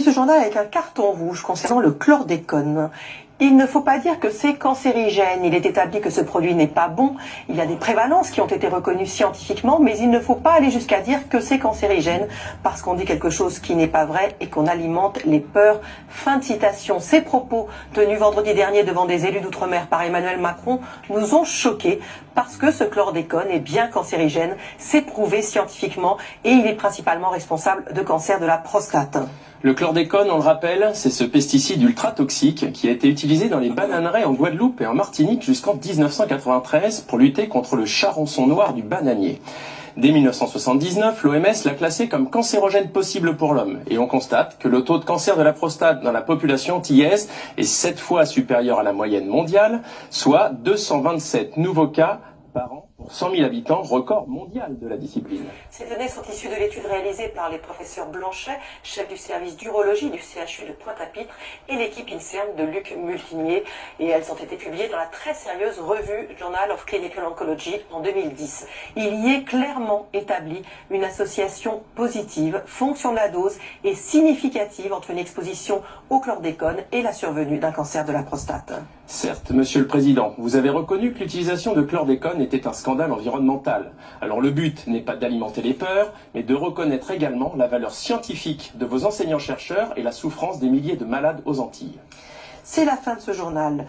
ce journal avec un carton rouge concernant le chlordécone. Il ne faut pas dire que c'est cancérigène. Il est établi que ce produit n'est pas bon. Il y a des prévalences qui ont été reconnues scientifiquement, mais il ne faut pas aller jusqu'à dire que c'est cancérigène parce qu'on dit quelque chose qui n'est pas vrai et qu'on alimente les peurs. Fin de citation. Ces propos tenus vendredi dernier devant des élus d'outre-mer par Emmanuel Macron nous ont choqués parce que ce chlordécone est bien cancérigène. C'est prouvé scientifiquement et il est principalement responsable de cancer de la prostate. Le chlordécone, on le rappelle, c'est ce pesticide ultra toxique qui a été utilisé dans les bananeraies en Guadeloupe et en Martinique jusqu'en 1993 pour lutter contre le charançon noir du bananier. Dès 1979, l'OMS l'a classé comme cancérogène possible pour l'homme. Et on constate que le taux de cancer de la prostate dans la population antillaise est 7 fois supérieur à la moyenne mondiale, soit 227 nouveaux cas par an pour 100 000 habitants, record mondial de la discipline. Ces données sont issues de l'étude réalisée par les professeurs Blanchet, chef du service d'urologie du CHU de Pointe-à-Pitre, et l'équipe INSERM de Luc Multinier. Et elles ont été publiées dans la très sérieuse revue Journal of Clinical Oncology en 2010. Il y est clairement établi une association positive, fonction de la dose et significative entre une exposition au chlordécone et la survenue d'un cancer de la prostate. Certes, Monsieur le Président, vous avez reconnu que l'utilisation de chlordécone était un scandale environnemental. Alors le but n'est pas d'alimenter les peurs, mais de reconnaître également la valeur scientifique de vos enseignants-chercheurs et la souffrance des milliers de malades aux Antilles. C'est la fin de ce journal.